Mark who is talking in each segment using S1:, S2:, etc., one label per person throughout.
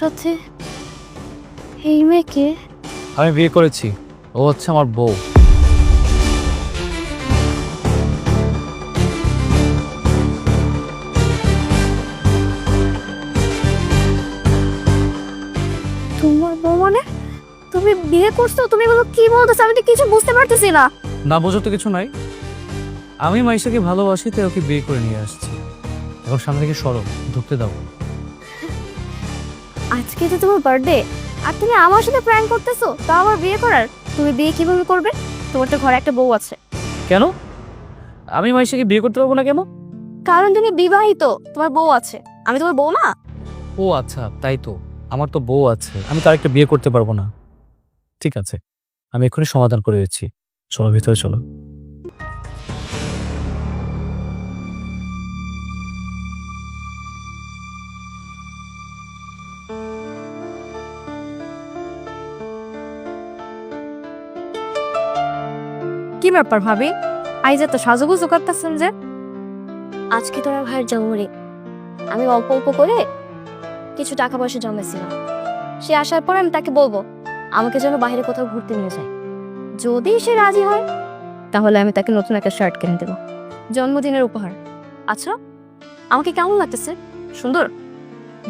S1: সাথে এই মেয়েকে
S2: আমি বিয়ে করেছি, ও হচ্ছে আমার বউ।
S1: তোমার বউ মানে? তুমি বিয়ে করছো? তুমি বলো কি বলতেছো? আমি তো কিছু বুঝতে পারতেছি না।
S2: না বোঝো তো কিছু নাই। আমি মাইশাকে ভালোবাসি তাই ওকে বিয়ে করে নিয়ে আসছি। এখন সামনে থেকে সরো, ঢুকতে দাও।
S1: আজকে তো তোমার বার্থডে, আর তুমি আমার সাথে প্র্যাঙ্ক করতেছো, তা আমার বিয়ে করার? তুমি বিয়ে কিভাবে করবে? তোমার তো ঘরে একটা বউ আছে।
S2: কেন আমি মাইশাকে বিয়ে করতে পারবো না কেন?
S1: কারণ তুমি বিবাহিত, তোমার বউ আছে। আমি তোমার বউ না?
S2: ও আচ্ছা, তাই তো। আমার তো বউ আছে, আমি তার একটা বিয়ে করতে পারবো না। ঠিক আছে, আমি এক্ষুনি সমাধান করে দিচ্ছি। চলো ভিতরে চলো।
S1: কি ব্যাপার ভাবি, আজ এত সাজুগুজু করতেছেন যে? আজকে তোর ভাইয়ের জন্মদিন, আমি অল্প অল্প করে কিছু টাকা পয়সা জমেছিলাম। সে আসার পর আমি তাকে বলবো আমাকে যেন বাইরে কোথাও ঘুরতে নিয়ে যায়। যদি সে রাজি হয় তাহলে আমি তাকে নতুন একটা শার্ট কিনে দেবো, জন্মদিনের উপহার। আচ্ছা, আমাকে কেমন লাগতেছে? সুন্দর?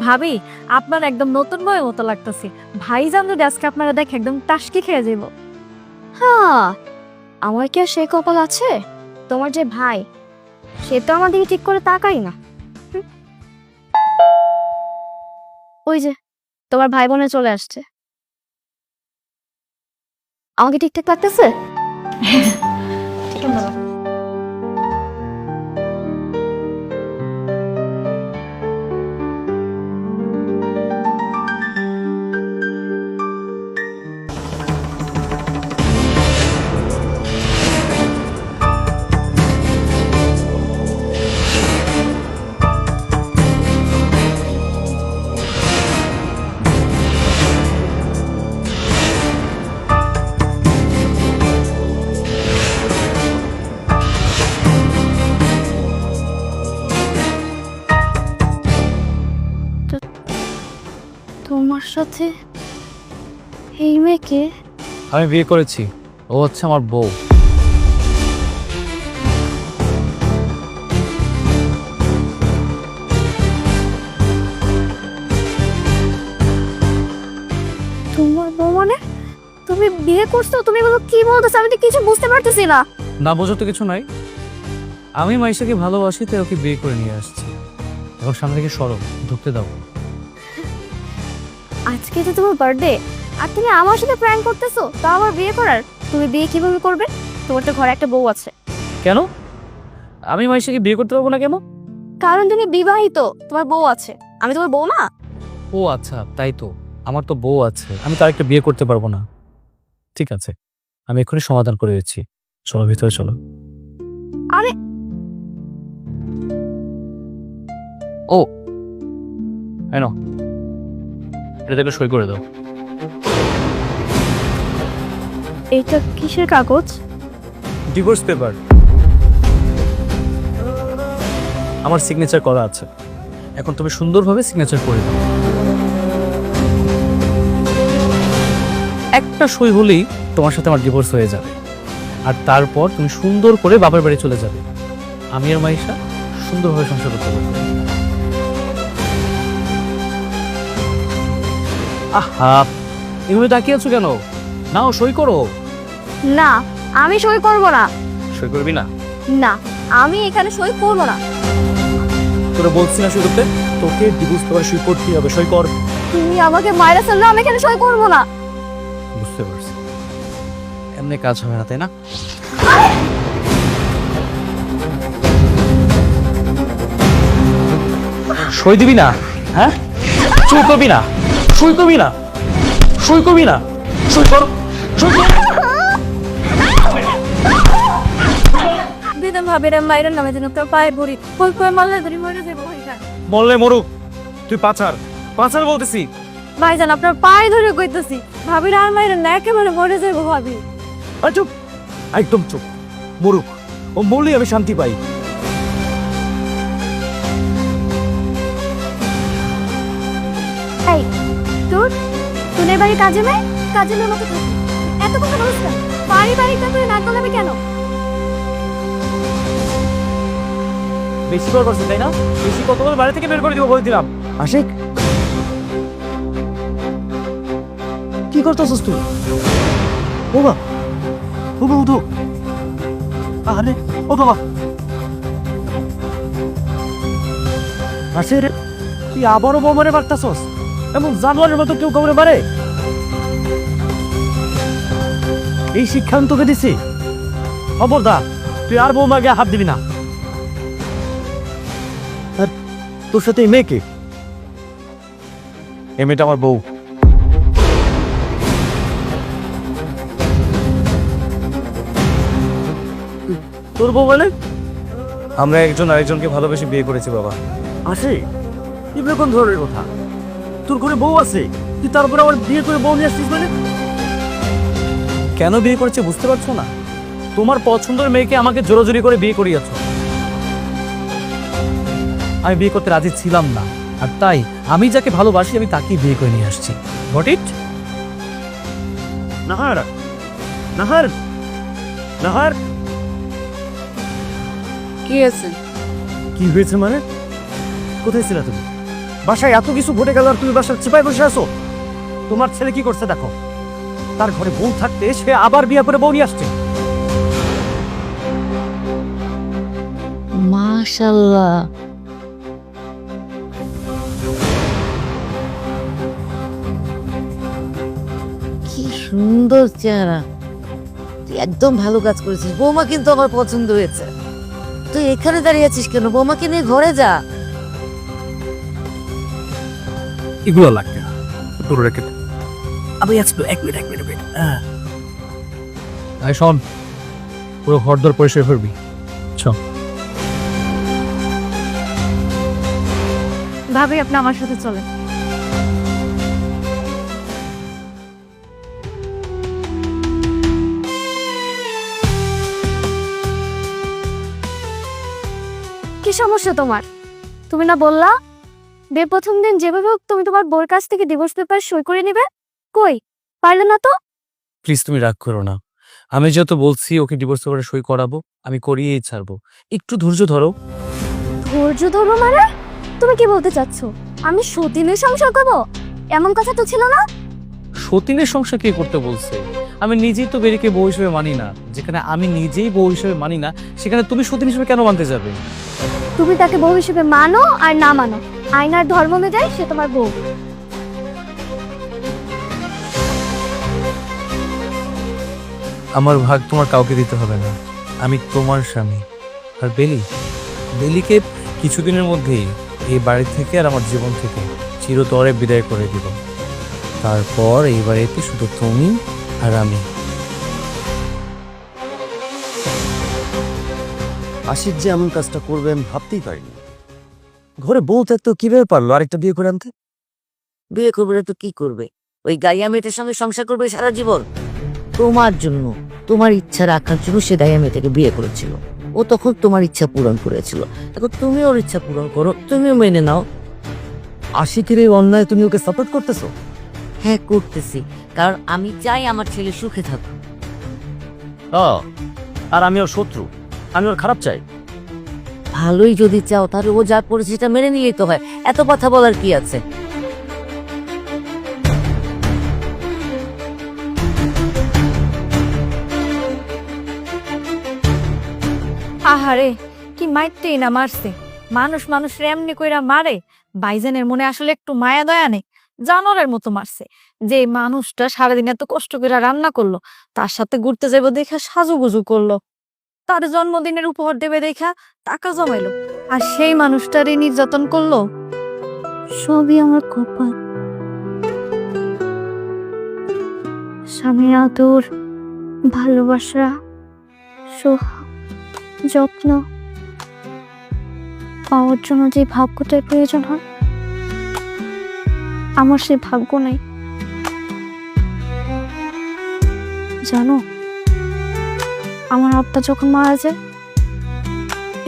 S1: ভাবি, আপনার একদম নতুন বউয়ের মতো লাগতেছে। ভাইজান যদি আজকে আপনারা দেখে একদম টাসকি খেয়ে যাবো। হ্যাঁ, আমার কি আর সে কপাল আছে? তোমার যে ভাই, সে তো আমার দিকে ঠিক করে তাকাই না। হুম। ওই যে তোমার ভাই বোনে চলে আসছে। আমাকে ঠিকঠাক লাগতেছে? ঠিক আছে। তোমার সাথে এই মেয়েকে
S2: আমি বিয়ে করেছি, ও হচ্ছে আমার বউ।
S1: তোমার বউ মানে? তুমি বিয়ে করছো? তুমি বলো কি বলতেছো? আমি তো কিছু বুঝতে পারতেছি না।
S2: না বোঝো তো কিছু নাই। আমি মাইশাকে ভালোবাসি তাই ওকে বিয়ে করে নিয়ে আসছি। এখন সামনে থেকে সরো, ঢুকতে দাও।
S1: আজকে তো তোমার বার্থডে, আর তুমি আমার সাথে প্র্যাঙ্ক করতেছো, তা আমার বিয়ে করার? তুমি বিয়ে কিভাবে করবে? তোমার তো ঘরে একটা বউ আছে।
S2: কেন আমি মাইশাকে বিয়ে করতে পারবো না কেন?
S1: কারণ তুমি বিবাহিত, তোমার বউ আছে। আমি তোমার বউ না?
S2: ও আচ্ছা, তাই তো। আমার তো বউ আছে, আমি তার একটা বিয়ে করতে পারবো না। ঠিক আছে, আমি এক্ষুনি সমাধান করে দিচ্ছি। চলো ভিতরে চলো।
S1: আরে
S2: ও এনো, এটা থেকে সই করে দাও।
S1: এইটা কিসের কাগজ?
S2: Divorce paper. আমার সিগনেচার করা আছে, এখন তুমি সুন্দরভাবে সিগনেচার করে দাও। একটা সই হলেই তোমার সাথে আমার ডিভোর্স হয়ে যাবে, আর তারপর তুমি সুন্দর করে বাবার বাড়ি চলে যাবে। আমি আর মাইশা সুন্দরভাবে সংসার করতে পারবো। আহা, এভাবে তাকিয়ে আছো কেন? নাও সই করো।
S1: না, আমি সই করব না।
S2: সই করবি না?
S1: না, আমি এখানে সই করব না।
S2: তোরা বলছি না সই করতে? তোকে ডিভোর্স পেপারে সই করতেই হবে, সই কর।
S1: তুমি আমাকে মাইরা ফেললে, আমি এখানে সই করব না।
S2: বুঝতে পারছি, এমনি কাজ হবে না তাই না? সই দিবি না? হ্যাঁ, সই করবি না? সই করবি না? সই করবি না? সই কর, সই কর।
S1: দিদাম ভাবিরা মাইরার নামে যেন তোর পায়ে পড়ি, কই কই মারলে ধরি মরে যাবো।
S2: বললে মরুক, তুই পাচার, পাচার বলতেছি।
S1: ভাইজান, আপনার পায়ে ধরে কইতেছি, ভাবির আর মাইরেন না, একেবারে মরে যাবো ভাবি।
S2: আর চুপ, একদম চুপ। মরুক, ও মরলেই আমি শান্তি পাই।
S1: এই তোর তোর বাড়ি কাজে মেয়ে কাজে মেয়ের মতো থাকি এত কথা বলিস কেন বাড়ি বাড়িটা তুই নাক গলাবি কেন
S2: বেশি বার করছে তাই না? বেশি কত বলে বাড়ি থেকে বের করে দিব বলে দিলাম।
S3: আশিক, কি করতেছিস তুই? বাবা, বাবা উঠো। আরে ও বাবা, আশিক তুই আবারও বৌমারে মারতাছস? এমন জানোয়ারের মতো কেউ কাউরে মারে? এই শিক্ষা আমি তোকে দিছি। খবরদার, তুই আর বৌমাকে হাত দিবি না। আর তোর সাথে এই মেয়েকে? এই মেয়েটা আমার বউ। তোর বউ মানে? আমরা একজন আরেকজনকে ভালোবেসে বিয়ে করেছি বাবা। আসে এগুলো কোন ধরনের কথা? তোর ঘরে বউ আছে, তুই তারপরে আমার বিয়ে করে বউ নিয়ে আসছিস মানে?
S2: কেন বিয়ে করেছে বুঝতে পারছো না? তোমার পছন্দের মেয়েকে আমাকে জোরাজুরি করে বিয়ে করিয়েছ। আমি বিয়ে করতে রাজি ছিলাম না, আর তাই আমি যাকে ভালোবাসি আমি তাকেই বিয়ে করে নিয়ে আসছি। Got it?
S3: নাহার, নাহার, নাহার,
S4: কি আছে?
S3: কি হয়েছে মানে? কোথায় ছিল তুমি? বাসায় এত কিছু ঘটে গেল আর তুমি বাসার চিপায় বসে আছো? তোমার ছেলে কি করছে দেখো। তার ঘরে বউ থাকতে সে আবার বিয়ে করে বউ নিয়ে আসছে।
S4: মাশাআল্লাহ, কি সুন্দর চেহারা। তুই একদম ভালো কাজ করেছিস। বৌমা কিন্তু আমার পছন্দ হয়েছে। তুই এখানে দাঁড়িয়ে আছিস কেন? বৌমাকে নিয়ে ঘরে যা।
S2: এগুলো লাগবে না, দূরে রেখে আমি এক মিনিট শোন, পুরো ঘরদোর পরিষ্কার করবি। চল।
S1: ভাবি আপনি আমার সাথে চলেন। কি সমস্যা তোমার? তুমি না বললা বিয়ের প্রথম দিন যেভাবে হোক তুমি তোমার বোর কাছ থেকে ডিভোর্স পেপার সই করে নিবে? কই পারলে না তো?
S2: প্লিজ তুমি রাগ করো না। আমি যেহেতু বলছি ওকে ডিভোর্স পেপারে সই করাবো, আমি করিয়েই ছাড়বো। একটু ধৈর্য ধরো।
S1: ধৈর্য ধরো মানে? তুমি কি বলতে চাচ্ছ আমি সতীনের সংসার করবো? এমন কথা তো ছিল না।
S2: সতীনের সংসার কে করতে বলছে? আমি নিজেই তো বেরিকে বউ হিসেবে মানি না। যেখানে আমি নিজেই বউ হিসেবে মানি না, সেখানে তুমি সতীন হিসেবে কেন মানতে যাবে?
S1: তুমি তাকে বউ হিসেবে মানো আর না মানো, আইনার ধর্ম অনুযায়ী সে তোমার বউ।
S2: আমার ভাগ তোমার কাউকে দিতে হবে না। আমি তোমার স্বামী। আর বেলিকে কিছুদিনের মধ্যেই এই বাড়ি থেকে আর আমার জীবন থেকে চিরতরে বিদায় করে দিব। তারপর এই বাড়িতে শুধু তুমি আর আমি।
S3: আশিক যে এমন কাজটা করবে আমি ভাবতেই পারিনি। ঘরে বউ থাকতেও কিভাবে পারলো আরেকটা বিয়ে করে আনতে?
S4: বিয়ে করবে না তো কি করবে? ওই গাইয়া মেয়েটার সঙ্গে সংসার করবে সারা জীবন? তোমার জন্য, তোমার ইচ্ছা রাখার জন্য সে গাইয়া মেয়েটাকে বিয়ে করেছিল। ও তখন তোমার ইচ্ছা পূরণ করেছিল। এখন তুমি ওর ইচ্ছা পূরণ করো, তুমিও মেনে নাও।
S3: আশিকের এই অন্যায় তুমি ওকে সাপোর্ট করতেছো?
S4: হ্যাঁ করতেছি, কারণ আমি চাই আমার ছেলে সুখে থাকুক।
S3: আর আমি ওর শত্রু, আমি ওর খারাপ চাই।
S4: ভালোই যদি চাও তাহলে ও যা করেছে সেটা মেনে নিয়েই তো হয়। এত কথা বলার কি আছে?
S1: আহারে কি মাইরতেই না মারছে। মানুষ মানুষের এমনি কইরা মারে? বাইজানের মনে আসলে একটু মায়া দয়া নেই? জানোয়ারের মতো মারছে। যে মানুষটা সারাদিন এত কষ্ট করে রান্না করলো, তার সাথে ঘুরতে যাবো দেখা সাজুগুজু করলো, তার জন্মদিনের উপহার দেবে দেখা টাকা জমাইলো, আর সেই মানুষটারই নির্যাতন করলো। সবই আমার কপাল। স্বামীর আদর, ভালোবাসা, সোহাগ, যত্ন পাওয়ার জন্য যে ভাগ্যটার প্রয়োজন হয়, আমার সে ভাগ্য নেই। জানো, আমার আব্বা যখন মারা যায়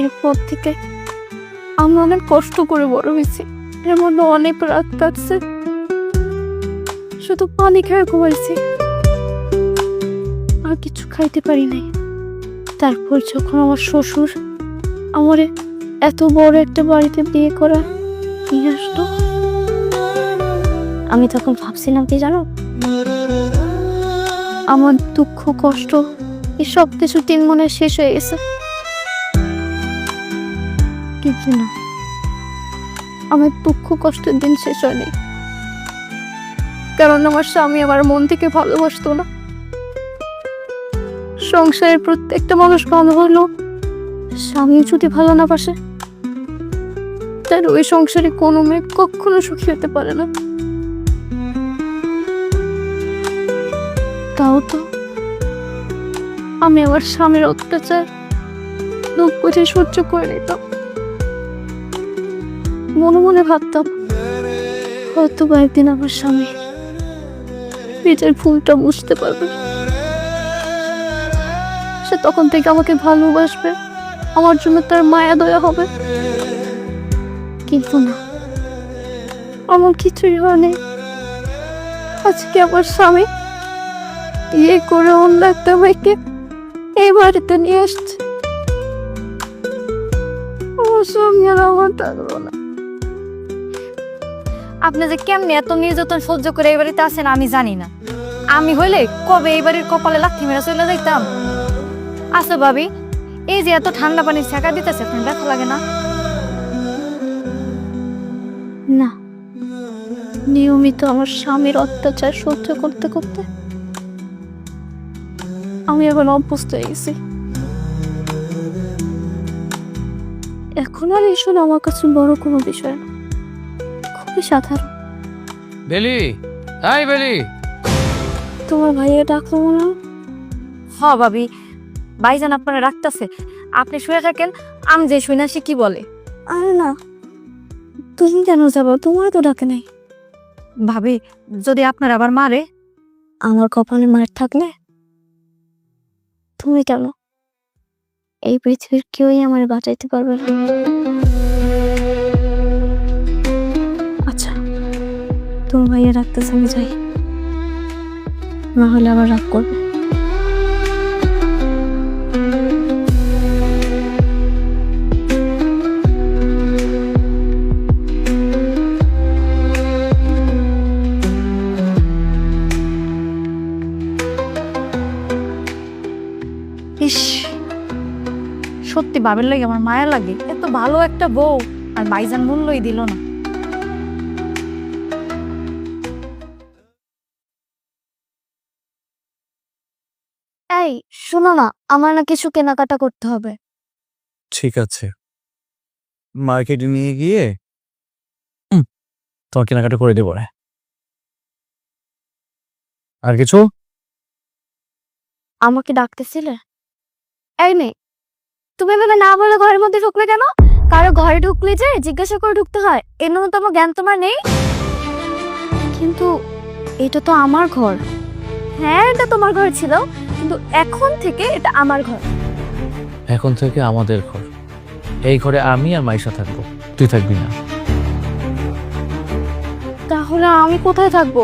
S1: এরপর থেকে আমি অনেক কষ্ট করে বড় হয়েছি। এর মধ্যে অনেক রাত কাটছে, শুধু পানি খেয়ে ঘুমাইছি, আর কিছু খাইতে পারি নাই। তারপর যখন আমার শ্বশুর আমারে এত বড় একটা বাড়িতে বিয়ে করা নিয়ে আসলো, আমি তখন ভাবছিলাম কি জানো, আমার দুঃখ কষ্ট এই সব কিছু 3 মনে শেষ হয়ে গেছে। কিন্তু না, আমার দুঃখ কষ্টের দিন শেষ হয়নি, কারণ আমার স্বামী আমার মন থেকে ভালোবাসতো না। সংসারের প্রত্যেকটা মানুষ ভালো হলো, স্বামী যদি ভালো না বাসে, তাহলে ওই সংসারে কোনো মেয়ে কখনো সুখী হতে পারে না। তাও তো আমি আমার স্বামীর অত্যাচার দুঃখ বুঝে সহ্য করে নিতাম। মনে মনে ভাবতাম, হয়তো বা একদিন আমার স্বামী নিজের ভুলটা বুঝতে পারবে, সে তখন থেকে আমাকে ভালোবাসবে, আমার জন্য তার মায়া দয়া হবে। কিন্তু না, আমার কিছুই হয়নি। আজকে আমার স্বামী বিয়ে করে অন্য একটা মেয়েকে এই বাড়িতে নিয়ে আসছে। আমার স্বামী আর আমার থাকবো না। আপনি যে কেমনি এত নির্যাতন সহ্য করে এই বাড়িতে আসেন আমি জানি না। আমি হইলে কবে এই বাড়ির কপালে লাথি মেরে চলে যাইতাম। আচ্ছা ভাবি, এই যে এত ঠান্ডা পানির ছাকা দিতেছে, আপনার ব্যথা লাগে না? না, নিয়মিত আমার স্বামীর অত্যাচার সহ্য করতে করতে আমি এখন অভ্যস্ত হয়ে গেছি। এখন আর এসব আমার কাছে বড় কোনো বিষয় না, খুবই সাধারণ।
S2: বেলি, হাই বেলি।
S1: তোমার ভাইয়া ডাকলো মনে হয়? হ্যাঁ ভাবি, ভাইজান আপনারা রাখতেছে, আপনি শুয়ে থাকেন, আমি যে শুই না সে কি বলে। আরে না, তুমি কেন যাবো? তোমার তো ডাকে নাই। ভাবি, যদি আপনার আবার মারে? আমার কপালে মার থাকলে তুমি কেন, এই পৃথিবীর কেউই আমার বাঁচাইতে পারবে না। আচ্ছা, তোমার ভাইয়া রাখতেছে, আমি যাই, না হলে আবার রাগ করবে। ইস, সত্যি বাবের লাগে আমার মায়া লাগে, এত ভালো একটা বউ আর ভাইজান মূল্যই দিল না। এই শোনো না, আমার না কিছু কেনাকাটা করতে হবে।
S2: ঠিক আছে, মার্কেটে নিয়ে গিয়ে তোমার কেনাকাটা করে দেবো। আর কিছু?
S1: আমাকে ডাকতেছিলে? এই মেয়ে, তুমি এভাবে না বলে ঘরের মধ্যে ঢুকলে কেন? কারো ঘরে ঢুকলে যে জিজ্ঞাসা করে ঢুকতে হয়, এর ন্যূনতম জ্ঞান তোমার নেই? কিন্তু এটা তো আমার ঘর। হ্যাঁ, এটা তোমার ঘর ছিল, কিন্তু এখন থেকে এটা আমার ঘর।
S2: এখন থেকে আমাদের ঘর। এই ঘরে আমি আর মাইশা থাকবো, তুই থাকবি না।
S1: তাহলে আমি কোথায় থাকবো?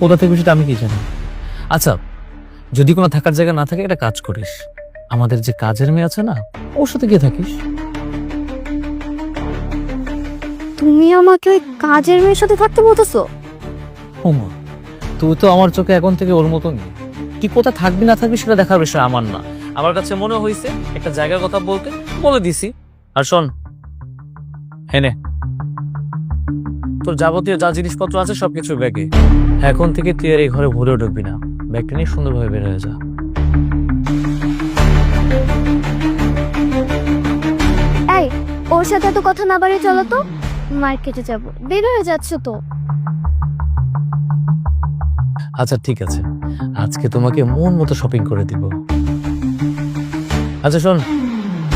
S2: কোথা থেকে সেটা আমি কি জানি। আচ্ছা, যদি কোনো থাকার জায়গা না থাকে, একটা কাজ করিস, আমাদের যে কাজের মেয়ে আছে না, ওর সাথে গিয়ে থাকিস।
S1: তুমি আমাকে ওই কাজের মেয়ের সাথে থাকতে বলতেছো?
S2: ওমা, তুই তো আমার চোখে এখন থেকে ওর মতনই। তুই কোথায় থাকবি না থাকবি সেটা দেখার বিষয় আমার না। আমার কাছে মনে হয়েছে একটা জায়গার কথা বলতে, বলে দিছি। আর শোন, হেনে তোর যাবতীয় যা জিনিসপত্র আছে সবকিছু ব্যাগে। এখন থেকে তুই আর এই ঘরে ভুলেও ঢুকবি না। ব্যাগটা নিয়ে সুন্দরভাবে বের হয়ে যা।
S1: এই, ওর সাথে তো কথা না বাড়িয়ে চলো তো, মার্কেটে যাবো, দেরি হয়ে যাচ্ছে তো।
S2: আচ্ছা ঠিক আছে, আজকে তোমাকে মন মতো শপিং করে দিব। আচ্ছা শোন,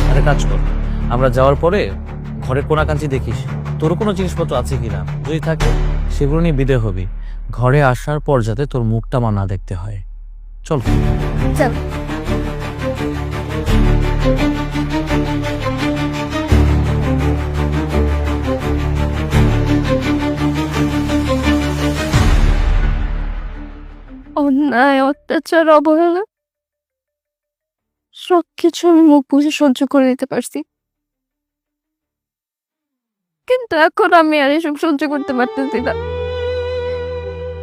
S2: একটা কাজ কর, আমরা যাওয়ার পরে ঘরের কোনাকাঞ্চি দেখিস তোর কোনো জিনিসপত্র আছে কিনা, যদি থাকে সেগুলো নিয়ে বিদায় হবি। ঘরে আসার পর যাতে তোর মুখটা আমার না দেখতে হয়। চল
S1: চল। অন্যায়, অত্যাচার, অবহেলা সবকিছু আমি মুখ বুঝে সহ্য করে নিতে পারছি, কিন্তু এখন আমি আর এসব সহ্য করতে পারতেছি না,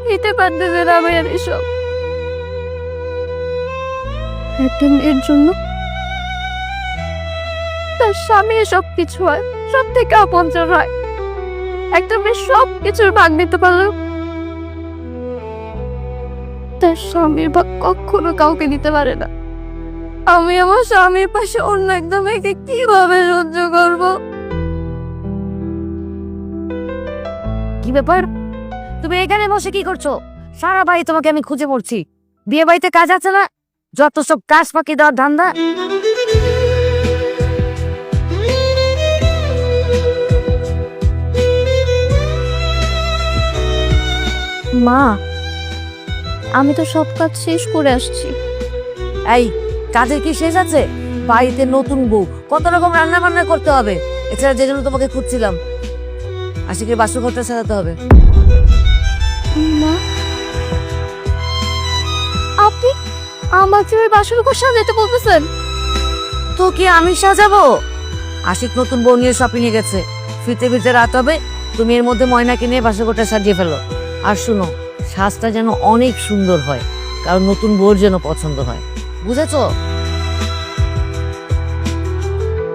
S1: নিতে পারতেছি না আমি আর এসব। একটা মেয়ের জন্য তার স্বামী সবকিছু হয়, সব থেকে আপনজন হয়। একটা মেয়ে সব কিছুর ভাগ নিতে পারলেও তার স্বামীর ভাগ কখনো কাউকে দিতে পারে না। আমি আমার স্বামীর পাশে অন্য একটা মেয়েকে কিভাবে সহ্য করব?
S4: কি ব্যাপার, তুমি এখানে বসে কি করছো? সারা বাড়ি তোমাকে আমি খুঁজে পড়ছি। বিয়ে বাড়িতে কাজ আছে না? যত সব কাজ ফাঁকি দেওয়ার ধান্দা।
S1: মা, আমি তো সব কাজ শেষ করে আসছি।
S4: এই, কাজের কি শেষ আছে? বাড়িতে নতুন বউ, কত রকম রান্না বান্না করতে হবে। এছাড়া যে জন্য তোমাকে খুঁজছিলাম, আশিকের বাসর ঘরটা সাজাতে হবে।
S1: মা, আপনি আমাকে ওই বাসর ঘর সাজাতে বলতেছেন?
S4: তো কি আমি সাজাবো? আশিক নতুন বউ নিয়ে শপিং এ গেছে, ফিরতে ফিরতে রাত হবে। তুমি এর মধ্যে ময়না কিনে বাসর ঘরটা সাজিয়ে ফেলো। আর শুনো, সাজটা যেন অনেক সুন্দর হয়, কারণ নতুন বউর যেন পছন্দ হয়। বুঝেছো?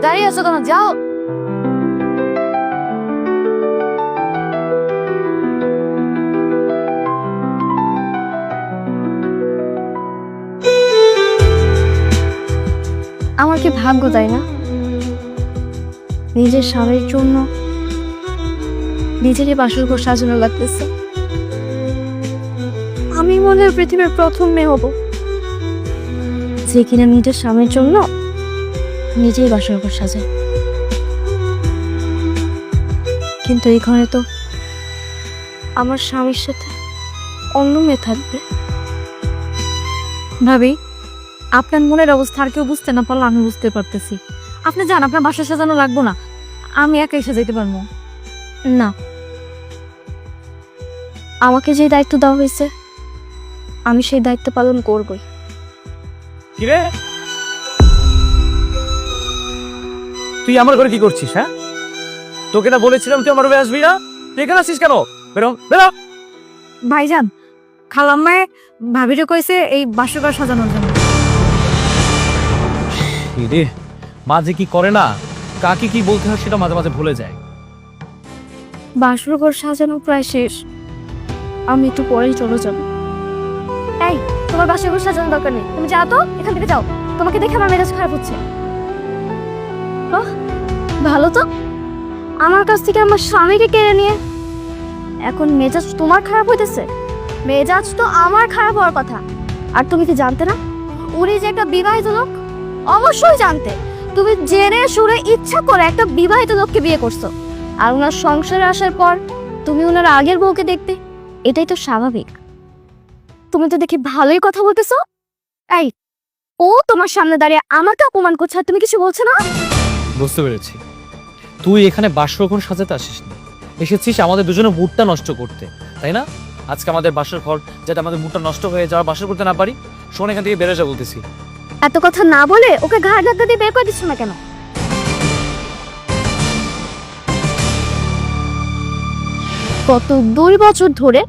S4: দাঁড়িয়ে আছো কেন? যাও।
S1: আমার কি ভাগ্য, তাই না? নিজের স্বামীর জন্য নিজেরই বাসর ঘর সাজানো লাগতেছে। আমি মনে হয় পৃথিবীর প্রথম মেয়ে হব যে কিনা নিজের স্বামীর জন্য নিজেই বাসর ঘর সাজায়। কিন্তু এই ঘরে তো আমার স্বামীর সাথে অন্য মেয়ে থাকবে। ভাবি, আপনার মনের অবস্থা আর কেউ বুঝতে না পারলে আমি বুঝতে পারতেছি। আপনি যান, আপনার বাসা সাজানো লাগবো না, আমি একাই সাজাইতে পারবো। না, আমাকে যে দায়িত্ব দেওয়া হয়েছে আমি সেই দায়িত্ব পালন করবই।
S3: কিরে, তুই আমার ঘরে কি করছিস? হ্যাঁ, তোকে না বলেছিলাম তুই আমার রুমে আসবি না? তুই এখানে আসছিস কেন? বেরো বেরো।
S1: ভাইজান, খালাম্মায় ভাবিরে কইছে এই বাসর ঘর সাজানোর জন্য।
S3: রে, মাঝে কি করে না, কাকে কি বলতে হয় সেটা মাঝে মাঝে ভুলে যায়।
S1: বাসর ঘর সাজানো প্রায় শেষ, আমি একটু পরেই চলে যাব। এই, তোমার বাসর ঘর সাজানোর দরকার নেই, তুমি যাও তো, এখান থেকে যাও। তোমাকে দেখে আমার মেজাজ খারাপ হচ্ছে। ওহ, ভালো তো, আমার কাছ থেকে আমার স্বামীকে কেড়ে নিয়ে এখন মেজাজ তোমার খারাপ হইতেছে। মেজাজ তো আমার খারাপ হওয়ার কথা। আর তুমি কি জানতে না উনি যে একটা বিবাহিত লোক? অবশ্যই জানতে। তুমি জেনে শুনে ইচ্ছা করে একটা বিবাহিত লোককে বিয়ে করছো, আর ওনার সংসারে আসার পর তুমি ওনার আগের বউকে দেখতে, এটাই তো স্বাভাবিক। তুমি তো দেখি ভালোই কথা বলতেছো। এই, ও তোমার সামনে দাঁড়িয়ে আমাকে অপমান করছে আর তুমি কিছু বলছো না?
S2: বুঝতে পেরেছি, তুই এখানে বাসর ঘর সাজাতে আসিস না, এসেছিস আমাদের দুজনের মুডটা নষ্ট করতে, তাই না? আজকে আমাদের বাসর ঘর, যাতে আমাদের মুডটা নষ্ট হয়ে যাওয়া, বাসর করতে না পারি। শোন, এখান থেকে বেরো যা বলতেছি।
S1: এত কথা না বলে ওকে ঘাড় ধাক্কা দিয়ে বের করে দিচ্ছ না কেন? গত 2 বছর ধরে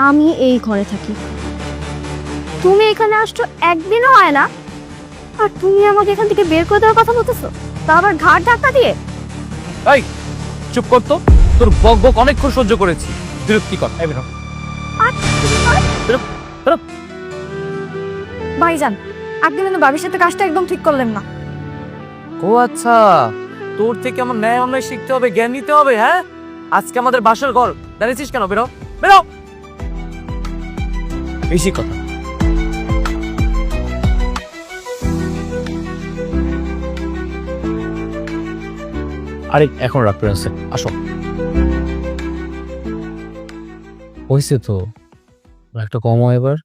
S1: আমি এই ঘরে থাকি, তুমি এখানে আসছো একদিনও হয় না, আর তুমি আমাকে এখান থেকে বের করে দেওয়ার কথা বলতেছো, তা আবার ঘাড় ধাক্কা দিয়ে।
S3: এই, চুপ কর তো, তোর বক বক অনেকক্ষণ সহ্য করেছি, বিরক্তিকর। এই বেরো।
S1: ভাইজান, আপনি কিন্তু বাবির সাথে কাজটা একদম ঠিক করলেন না।
S3: ও আচ্ছা, তোর থেকে আমার ন্যায় অন্যায় শিখতে হবে, জ্ঞান নিতে হবে। হ্যাঁ, আজকে আমাদের বাসর ঘর, দাঁড়িয়েছিস কেন? বেরো বেরো। বেশি কথা। আরে এখন রাখতে আছে, আসো।
S2: হয়েছে তো, একটা কম হয় এবার।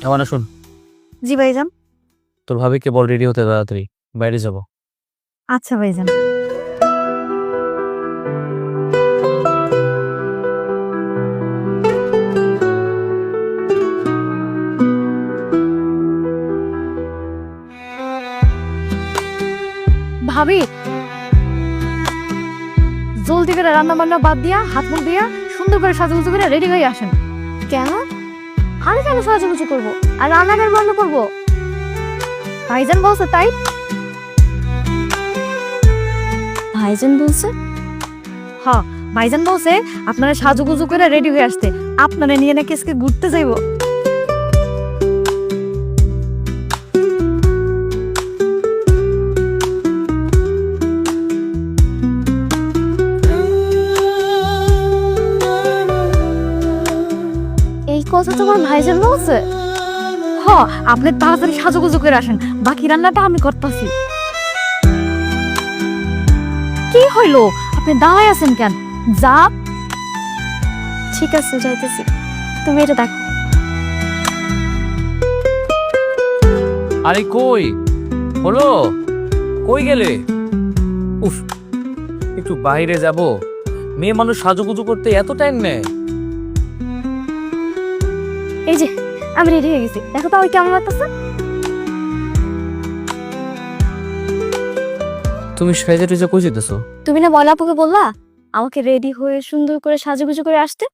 S2: আমার না, শুন,
S1: জি ভাইজান।
S2: তোর ভাবিকে বল রেডি হতে তাড়াতাড়ি, বাইরে যাব।
S1: আচ্ছা ভাইজান। ভাবি, জলদি করে রান্না বান্না বাদ দিয়া, হাত মুখ দিয়া, সুন্দর করে সাজুগুজু করে রেডি হয়ে আসেন। কেন? আমি কেন সাজুগুজু করবো আর রান্নাঘর বন্ধ করবো? ভাইজান বলছে তাই। ভাইজান বলছে? হ্যাঁ, ভাইজান বলছে আপনারা সাজুগুজু করে রেডি হয়ে আসতে, আপনারা নিয়ে নাকি আজকে ঘুরতে যাইবো। এই কথা তোমার ভাইজান বলছে? হ, আপনি তাড়াতাড়ি সাজুগুজু করে আসেন, বাকি রান্নাটা আমি করতেছি। কি হইলো, আপনি দাঁড়ায় আছেন কেন? যা। ঠিক আছে, যাইতেছি, তুমি এটা দেখো।
S2: আরে কই হলো, কই গেলে? উফ, একটু বাইরে যাব। মেয়ে মানুষ সাজুগুজু করতে এত টাইম নেয়?
S1: এই যে আমি রেডি হয়ে গেছি, দেখো তো ওই কেমন লাগতেছে।
S2: তুমি সাইজে টেজে কই যেতেছো?
S1: তুমি না বলা আপুকে বললা আমাকে রেডি হয়ে সুন্দর করে সাজুগুজু করে আসতে,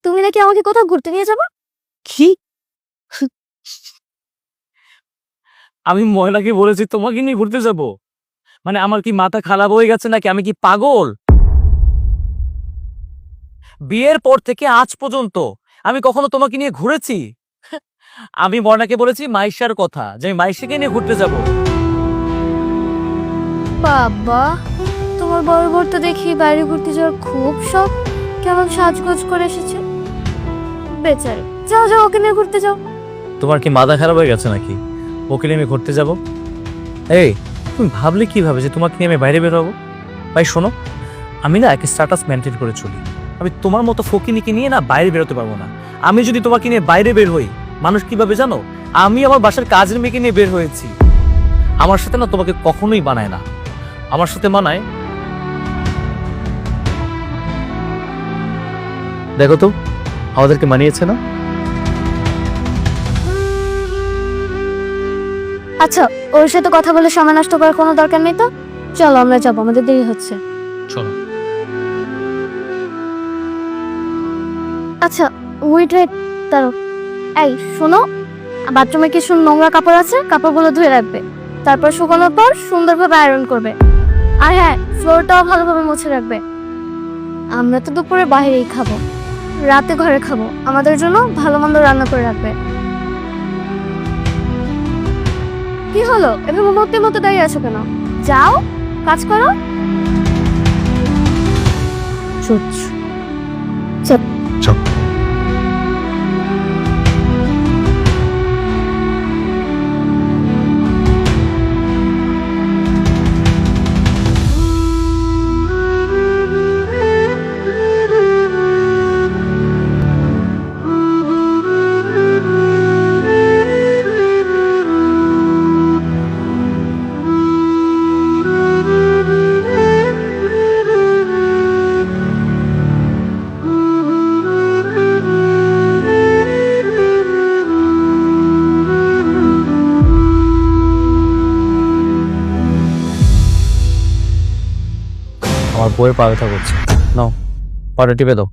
S1: তুমি নাকি আমাকে কোথাও ঘুরতে নিয়ে যাবা?
S2: কি? আমি ময়লাকে বলেছি তোমাকে নিয়ে ঘুরতে যাব? মানে আমার কি মাথা খারাপ হয়ে গেছে নাকি? আমি কি পাগল? বিয়ের পর থেকে আজ পর্যন্ত আমি কখনো তোমাকে নিয়ে ঘুরেছি? আমি ময়নাকে বলেছি মাইশার কথা, যে আমি মাইশাকে নিয়ে ঘুরতে যাব।
S1: বাবা, তোমার বড় বড় তো দেখি বাইরে ঘুরতে যাওয়ার খুব শখ, কেমন সাজগোজ করে এসেছে বেচারি। যাও যাও, ওকে নিয়ে ঘুরতে যাও।
S2: তোমার কি মাথা খারাপ হয়ে গেছে নাকি? ওকে নিয়ে আমি ঘুরতে যাব? এই, তুমি ভাবলে কিভাবে যে তোমাকে নিয়ে আমি বাইরে বের হবো? ভাই শোনো, আমি না একটা স্ট্যাটাস মেনটেন করে চলি। আমি তোমার মতো ফকিনিকে নিয়ে না বাইরে বেরোতে পারবো না। আমি যদি তোমাকে নিয়ে বাইরে বের হই, মানুষ কিভাবে জানো? আমি আমার বাসার কাজের মেয়েকে নিয়ে বের হয়েছি। আমার সাথে না তোমাকে কখনোই বানায় না, আমার সাথে মানায়। দেখো তো আমাদেরকে মানিয়েছে না?
S1: আচ্ছা, ওর সাথে কথা বলে সময় নষ্ট করার কোনো দরকার নেই তো, চলো আমরা যাবো, আমাদের দেরি হচ্ছে।
S2: চলো।
S1: আচ্ছা ওয়েট ওয়েট, দাঁড়ো। এই শোনো, বাথরুমে কিছু নোংরা কাপড় আছে, কাপড়গুলো ধুয়ে রাখবে, তারপর শুকানোর পর সুন্দরভাবে আয়রন করবে। আর হ্যাঁ, ফ্লোরটাও ভালোভাবে মুছে রাখবে। আমরা তো দুপুরে বাইরেই খাবো, রাতে ঘরে খাবো, আমাদের জন্য ভালো মন্দ রান্না করে রাখবে। কি হলো, এভাবে মতে মতো দাঁড়িয়ে আছো কেন? যাও, কাজ করো। চল।
S2: আমার বইয়ের পা ব্যথা করছে, নাও পাটা টিপে দাও।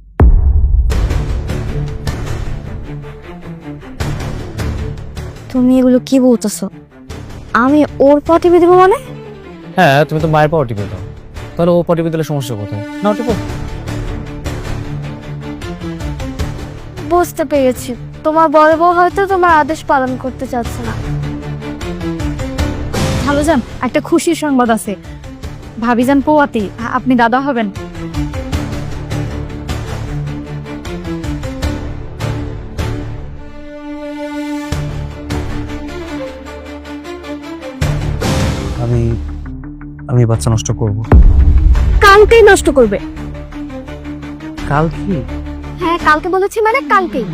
S1: তুমি এগুলো কি বলতেছো? আমি ওর পা টিপে দেবো মানে?
S2: হ্যাঁ, তুমি তো মায়ের পাও টিপে দাও, তাহলে ও পা টিপে দিলে সমস্যা কোথায়? নাও টিপো।
S1: বুঝতে পেরেছি, তোমার বড় বউ হয়তো তোমার আদেশ পালন করতে চাচ্ছে না। ভালো যান, একটা খুশির সংবাদ আছে। ভাবিজান পোয়াতি, আপনি দাদা হবেন।
S2: আমি বাচ্চা নষ্ট করব।
S1: কালকেই নষ্ট করবে।
S2: কাল কি?
S1: হ্যাঁ, কালকে বলেছি মানে কালকেই।